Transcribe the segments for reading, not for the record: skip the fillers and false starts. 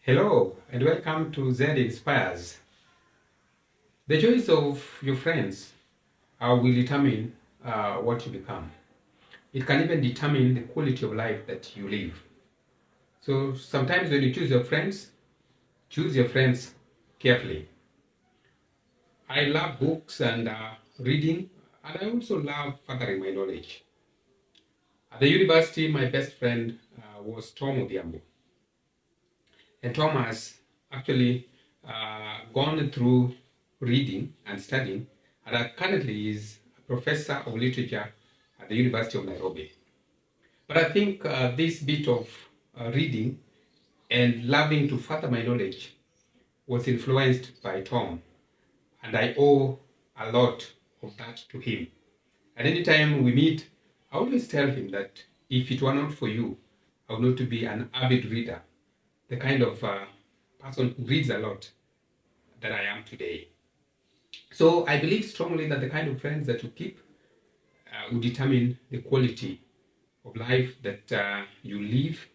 Hello and welcome to Z Inspires. The choice of your friends will determine what you become. It can even determine the quality of life that you live. So sometimes when you choose your friends carefully. I love books and reading, and I also love furthering my knowledge. At the university, my best friend was Tom Odhiambo. And Tom has actually gone through reading and studying, and currently is a professor of literature at the University of Nairobi. But I think this bit of reading and loving to further my knowledge was influenced by Tom, and I owe a lot of that to him. And anytime we meet, I always tell him that if it were not for you, I would not be an avid reader, the kind of person who reads a lot that I am today. So I believe strongly that the kind of friends that you keep will determine the quality of life that you live,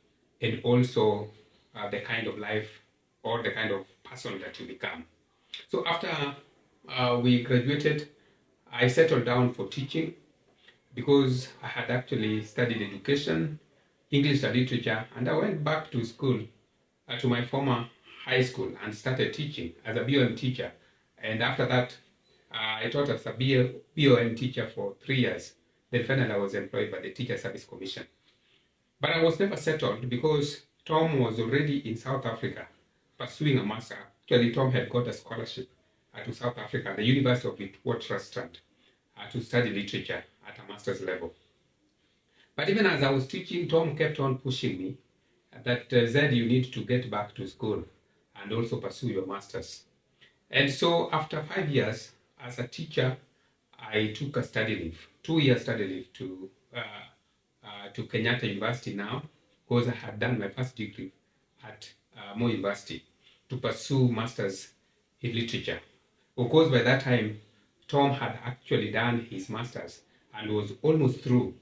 and also the kind of life or the kind of person that you become. So after we graduated, I settled down for teaching because I had actually studied education, English and literature, and I went back to school, to my former high school, and started teaching as a BOM teacher. And after that, I taught as a BOM teacher for 3 years. Then finally, I was employed by the Teacher Service Commission. But I was never settled because Tom was already in South Africa pursuing a master. Actually, Tom had got a scholarship to South Africa, the University of Witwatersrand, to study literature at a master's level. But even as I was teaching, Tom kept on pushing me that Zed, you need to get back to school and also pursue your master's. And so after 5 years as a teacher, I took a study leave, 2 year study leave to Kenyatta University now, because I had done my first degree at Moi University to pursue masters in literature. Of course, by that time, Tom had actually done his masters and was almost through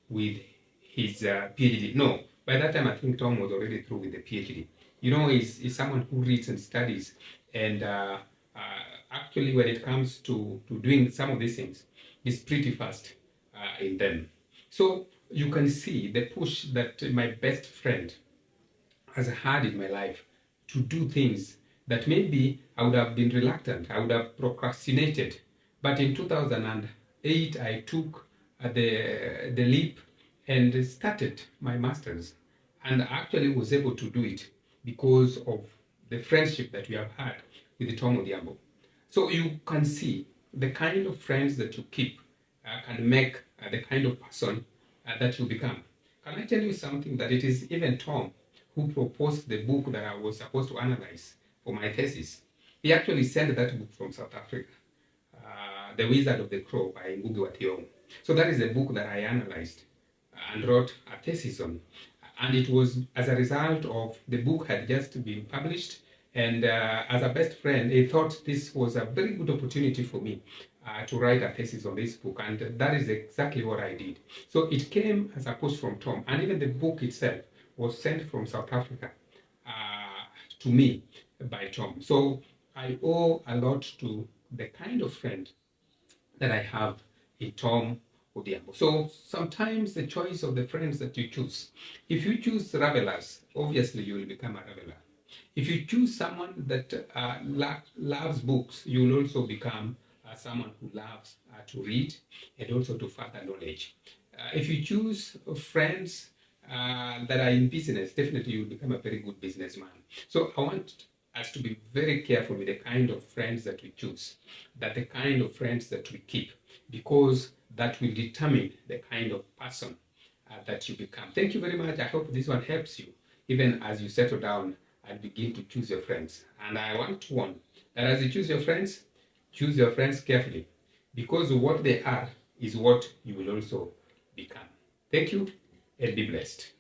with his PhD. No, by that time, I think Tom was already through with the PhD. You know, he's someone who reads and studies, and actually, when it comes to doing some of these things, he's pretty fast in them. So you can see the push that my best friend has had in my life to do things that maybe I would have been reluctant, I would have procrastinated. But in 2008, I took the leap and started my master's, and actually was able to do it because of the friendship that we have had with Tom Odhiambo. So you can see the kind of friends that you keep can make the kind of person that you become. Can I tell you something, that it is even Tom who proposed the book that I was supposed to analyze for my thesis? He actually sent that book from South Africa, The Wizard of the Crow by Ngugi wa Thiong'o. So that is the book that I analyzed and wrote a thesis on. And it was as a result of the book had just been published, and as a best friend, he thought this was a very good opportunity for me to write a thesis on this book, and that is exactly what I did. So it came as a push from Tom, and even the book itself was sent from South Africa to me by Tom. So I owe a lot to the kind of friend that I have in Tom Odhiambo. So sometimes the choice of the friends that you choose, if you choose revelers, obviously you will become a reveler. If you choose someone that loves books, you will also become someone who loves to read and also to further knowledge. If you choose friends that are in business, definitely you will become a very good businessman. So I want us to be very careful with the kind of friends that we choose, that the kind of friends that we keep, because that will determine the kind of person that you become. Thank you very much. I hope this one helps you, even as you settle down and begin to choose your friends. And I want to warn that as you choose your friends carefully, because what they are is what you will also become. Thank you, and be blessed.